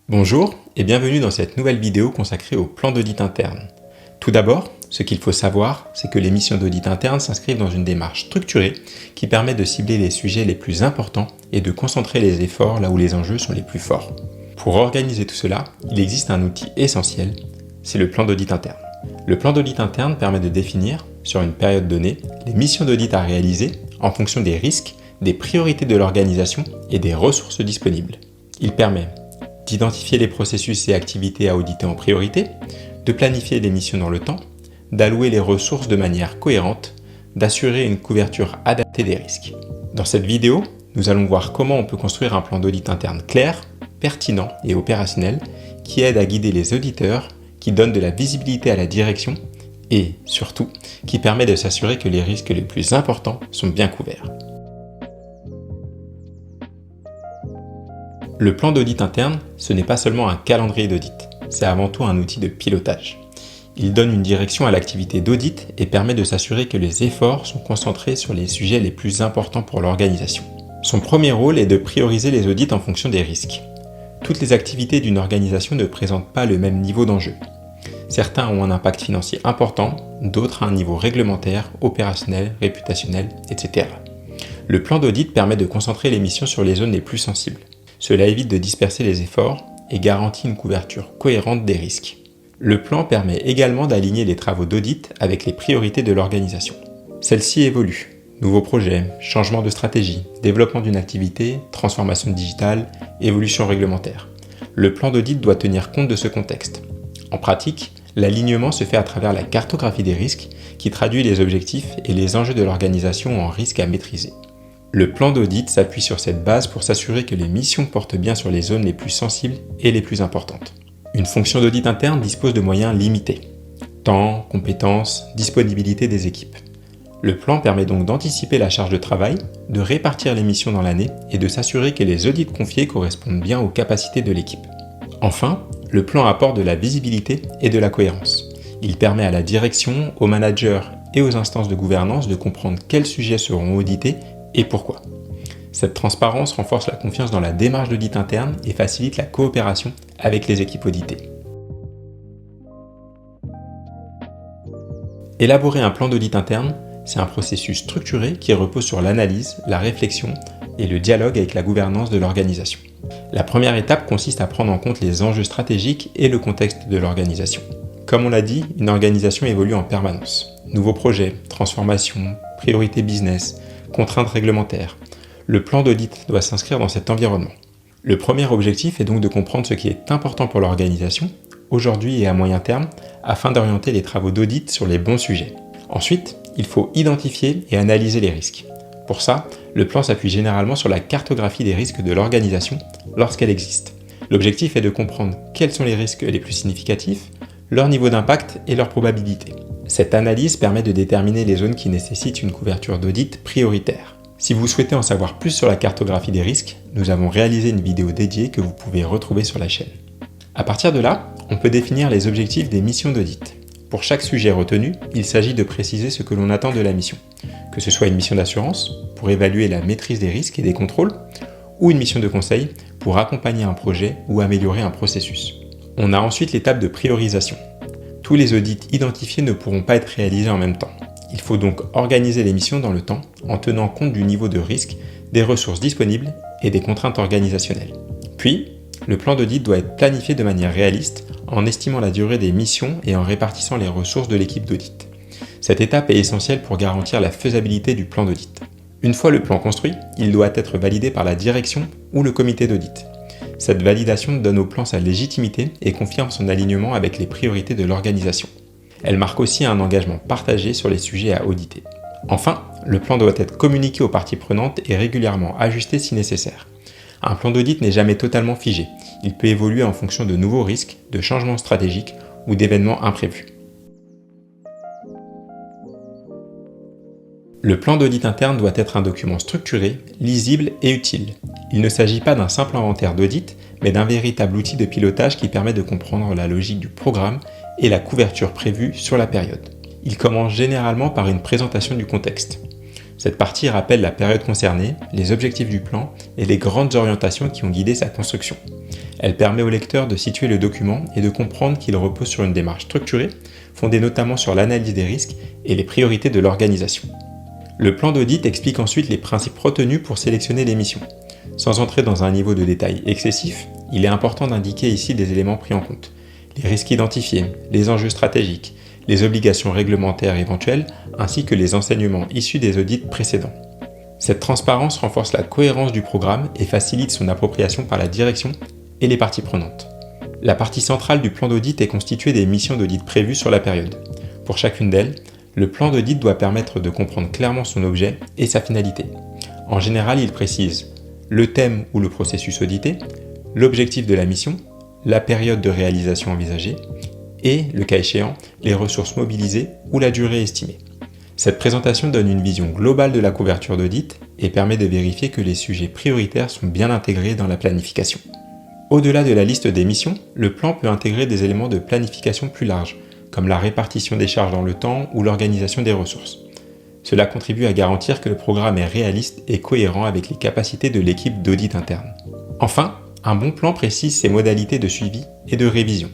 Bonjour et bienvenue dans cette nouvelle vidéo consacrée au plan d'audit interne. Tout d'abord, ce qu'il faut savoir, c'est que les missions d'audit interne s'inscrivent dans une démarche structurée qui permet de cibler les sujets les plus importants et de concentrer les efforts là où les enjeux sont les plus forts. Pour organiser tout cela, il existe un outil essentiel, c'est le plan d'audit interne. Le plan d'audit interne permet de définir, sur une période donnée, les missions d'audit à réaliser en fonction des risques, des priorités de l'organisation et des ressources disponibles. Il permet d'identifier les processus et activités à auditer en priorité, de planifier les missions dans le temps, d'allouer les ressources de manière cohérente, d'assurer une couverture adaptée des risques. Dans cette vidéo, nous allons voir comment on peut construire un plan d'audit interne clair, pertinent et opérationnel qui aide à guider les auditeurs, qui donne de la visibilité à la direction et, surtout, qui permet de s'assurer que les risques les plus importants sont bien couverts. Le plan d'audit interne, ce n'est pas seulement un calendrier d'audit, c'est avant tout un outil de pilotage. Il donne une direction à l'activité d'audit et permet de s'assurer que les efforts sont concentrés sur les sujets les plus importants pour l'organisation. Son premier rôle est de prioriser les audits en fonction des risques. Toutes les activités d'une organisation ne présentent pas le même niveau d'enjeu. Certains ont un impact financier important, d'autres à un niveau réglementaire, opérationnel, réputationnel, etc. Le plan d'audit permet de concentrer les missions sur les zones les plus sensibles. Cela évite de disperser les efforts et garantit une couverture cohérente des risques. Le plan permet également d'aligner les travaux d'audit avec les priorités de l'organisation. Celles-ci évoluent. Nouveaux projets, changement de stratégie, développement d'une activité, transformation digitale, évolution réglementaire. Le plan d'audit doit tenir compte de ce contexte. En pratique, l'alignement se fait à travers la cartographie des risques qui traduit les objectifs et les enjeux de l'organisation en risques à maîtriser. Le plan d'audit s'appuie sur cette base pour s'assurer que les missions portent bien sur les zones les plus sensibles et les plus importantes. Une fonction d'audit interne dispose de moyens limités. Temps, compétences, disponibilité des équipes. Le plan permet donc d'anticiper la charge de travail, de répartir les missions dans l'année et de s'assurer que les audits confiés correspondent bien aux capacités de l'équipe. Enfin, le plan apporte de la visibilité et de la cohérence. Il permet à la direction, aux managers et aux instances de gouvernance de comprendre quels sujets seront audités et pourquoi. Cette transparence renforce la confiance dans la démarche d'audit interne et facilite la coopération avec les équipes auditées. Élaborer un plan d'audit interne, c'est un processus structuré qui repose sur l'analyse, la réflexion et le dialogue avec la gouvernance de l'organisation. La première étape consiste à prendre en compte les enjeux stratégiques et le contexte de l'organisation. Comme on l'a dit, une organisation évolue en permanence. Nouveaux projets, transformations, priorités business, contraintes réglementaires. Le plan d'audit doit s'inscrire dans cet environnement. Le premier objectif est donc de comprendre ce qui est important pour l'organisation, aujourd'hui et à moyen terme, afin d'orienter les travaux d'audit sur les bons sujets. Ensuite, il faut identifier et analyser les risques. Pour ça, le plan s'appuie généralement sur la cartographie des risques de l'organisation lorsqu'elle existe. L'objectif est de comprendre quels sont les risques les plus significatifs, leur niveau d'impact et leur probabilité. Cette analyse permet de déterminer les zones qui nécessitent une couverture d'audit prioritaire. Si vous souhaitez en savoir plus sur la cartographie des risques, nous avons réalisé une vidéo dédiée que vous pouvez retrouver sur la chaîne. À partir de là, on peut définir les objectifs des missions d'audit. Pour chaque sujet retenu, il s'agit de préciser ce que l'on attend de la mission, que ce soit une mission d'assurance, pour évaluer la maîtrise des risques et des contrôles, ou une mission de conseil, pour accompagner un projet ou améliorer un processus. On a ensuite l'étape de priorisation. Tous les audits identifiés ne pourront pas être réalisés en même temps. Il faut donc organiser les missions dans le temps en tenant compte du niveau de risque, des ressources disponibles et des contraintes organisationnelles. Puis, le plan d'audit doit être planifié de manière réaliste en estimant la durée des missions et en répartissant les ressources de l'équipe d'audit. Cette étape est essentielle pour garantir la faisabilité du plan d'audit. Une fois le plan construit, il doit être validé par la direction ou le comité d'audit. Cette validation donne au plan sa légitimité et confirme son alignement avec les priorités de l'organisation. Elle marque aussi un engagement partagé sur les sujets à auditer. Enfin, le plan doit être communiqué aux parties prenantes et régulièrement ajusté si nécessaire. Un plan d'audit n'est jamais totalement figé. Il peut évoluer en fonction de nouveaux risques, de changements stratégiques ou d'événements imprévus. Le plan d'audit interne doit être un document structuré, lisible et utile. Il ne s'agit pas d'un simple inventaire d'audit, mais d'un véritable outil de pilotage qui permet de comprendre la logique du programme et la couverture prévue sur la période. Il commence généralement par une présentation du contexte. Cette partie rappelle la période concernée, les objectifs du plan et les grandes orientations qui ont guidé sa construction. Elle permet au lecteur de situer le document et de comprendre qu'il repose sur une démarche structurée, fondée notamment sur l'analyse des risques et les priorités de l'organisation. Le plan d'audit explique ensuite les principes retenus pour sélectionner les missions. Sans entrer dans un niveau de détail excessif, il est important d'indiquer ici des éléments pris en compte. Les risques identifiés, les enjeux stratégiques, les obligations réglementaires éventuelles, ainsi que les enseignements issus des audits précédents. Cette transparence renforce la cohérence du programme et facilite son appropriation par la direction et les parties prenantes. La partie centrale du plan d'audit est constituée des missions d'audit prévues sur la période. Pour chacune d'elles, le plan d'audit doit permettre de comprendre clairement son objet et sa finalité. En général, il précise le thème ou le processus audité, l'objectif de la mission, la période de réalisation envisagée et, le cas échéant, les ressources mobilisées ou la durée estimée. Cette présentation donne une vision globale de la couverture d'audit et permet de vérifier que les sujets prioritaires sont bien intégrés dans la planification. Au-delà de la liste des missions, le plan peut intégrer des éléments de planification plus larges, comme la répartition des charges dans le temps ou l'organisation des ressources. Cela contribue à garantir que le programme est réaliste et cohérent avec les capacités de l'équipe d'audit interne. Enfin, un bon plan précise ses modalités de suivi et de révision.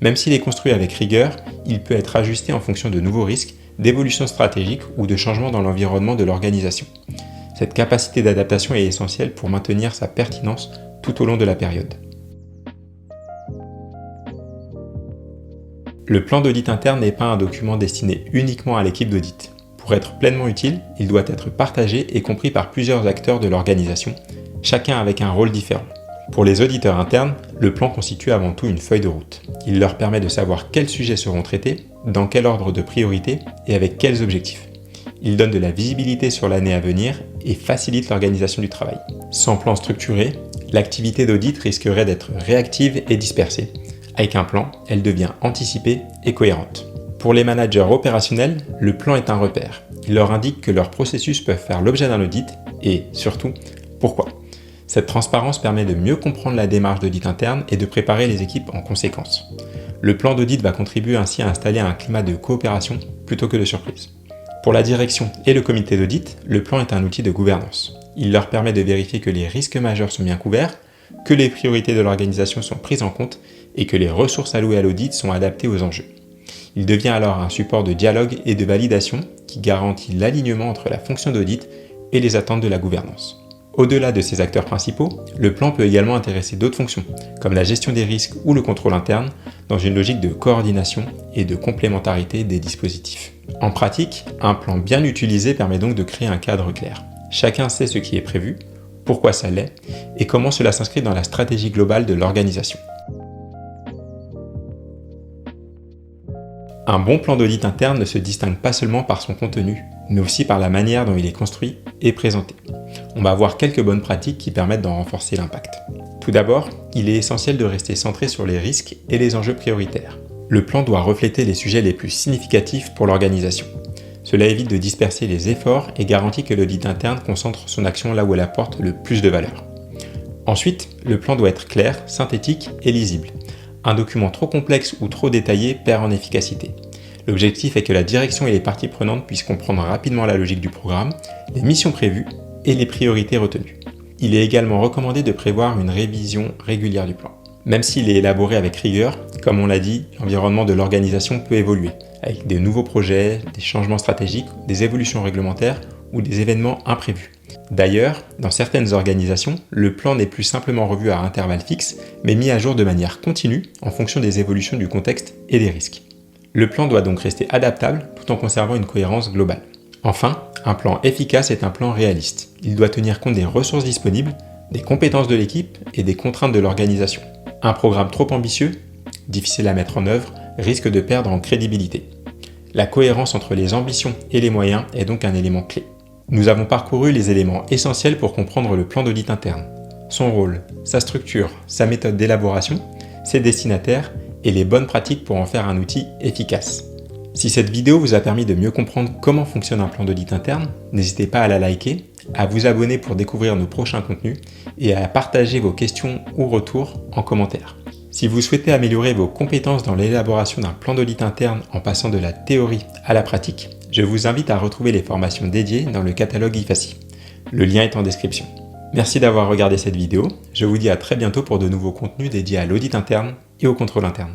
Même s'il est construit avec rigueur, il peut être ajusté en fonction de nouveaux risques, d'évolutions stratégiques ou de changements dans l'environnement de l'organisation. Cette capacité d'adaptation est essentielle pour maintenir sa pertinence tout au long de la période. Le plan d'audit interne n'est pas un document destiné uniquement à l'équipe d'audit. Pour être pleinement utile, il doit être partagé et compris par plusieurs acteurs de l'organisation, chacun avec un rôle différent. Pour les auditeurs internes, le plan constitue avant tout une feuille de route. Il leur permet de savoir quels sujets seront traités, dans quel ordre de priorité et avec quels objectifs. Il donne de la visibilité sur l'année à venir et facilite l'organisation du travail. Sans plan structuré, l'activité d'audit risquerait d'être réactive et dispersée. Avec un plan, elle devient anticipée et cohérente. Pour les managers opérationnels, le plan est un repère. Il leur indique que leurs processus peuvent faire l'objet d'un audit et, surtout, pourquoi. Cette transparence permet de mieux comprendre la démarche d'audit interne et de préparer les équipes en conséquence. Le plan d'audit va contribuer ainsi à installer un climat de coopération plutôt que de surprise. Pour la direction et le comité d'audit, le plan est un outil de gouvernance. Il leur permet de vérifier que les risques majeurs sont bien couverts, que les priorités de l'organisation sont prises en compte et que les ressources allouées à l'audit sont adaptées aux enjeux. Il devient alors un support de dialogue et de validation qui garantit l'alignement entre la fonction d'audit et les attentes de la gouvernance. Au-delà de ces acteurs principaux, le plan peut également intéresser d'autres fonctions, comme la gestion des risques ou le contrôle interne, dans une logique de coordination et de complémentarité des dispositifs. En pratique, un plan bien utilisé permet donc de créer un cadre clair. Chacun sait ce qui est prévu, pourquoi ça l'est, et comment cela s'inscrit dans la stratégie globale de l'organisation. Un bon plan d'audit interne ne se distingue pas seulement par son contenu, mais aussi par la manière dont il est construit et présenté. On va voir quelques bonnes pratiques qui permettent d'en renforcer l'impact. Tout d'abord, il est essentiel de rester centré sur les risques et les enjeux prioritaires. Le plan doit refléter les sujets les plus significatifs pour l'organisation. Cela évite de disperser les efforts et garantit que l'audit interne concentre son action là où elle apporte le plus de valeur. Ensuite, le plan doit être clair, synthétique et lisible. Un document trop complexe ou trop détaillé perd en efficacité. L'objectif est que la direction et les parties prenantes puissent comprendre rapidement la logique du programme, les missions prévues et les priorités retenues. Il est également recommandé de prévoir une révision régulière du plan. Même s'il est élaboré avec rigueur, comme on l'a dit, l'environnement de l'organisation peut évoluer, avec des nouveaux projets, des changements stratégiques, des évolutions réglementaires ou des événements imprévus. D'ailleurs, dans certaines organisations, le plan n'est plus simplement revu à intervalles fixes, mais mis à jour de manière continue en fonction des évolutions du contexte et des risques. Le plan doit donc rester adaptable tout en conservant une cohérence globale. Enfin, un plan efficace est un plan réaliste. Il doit tenir compte des ressources disponibles, des compétences de l'équipe et des contraintes de l'organisation. Un programme trop ambitieux, difficile à mettre en œuvre, risque de perdre en crédibilité. La cohérence entre les ambitions et les moyens est donc un élément clé. Nous avons parcouru les éléments essentiels pour comprendre le plan d'audit interne. Son rôle, sa structure, sa méthode d'élaboration, ses destinataires et les bonnes pratiques pour en faire un outil efficace. Si cette vidéo vous a permis de mieux comprendre comment fonctionne un plan d'audit interne, n'hésitez pas à la liker, à vous abonner pour découvrir nos prochains contenus et à partager vos questions ou retours en commentaire. Si vous souhaitez améliorer vos compétences dans l'élaboration d'un plan d'audit interne en passant de la théorie à la pratique, je vous invite à retrouver les formations dédiées dans le catalogue IFACI. Le lien est en description. Merci d'avoir regardé cette vidéo, je vous dis à très bientôt pour de nouveaux contenus dédiés à l'audit interne et au contrôle interne.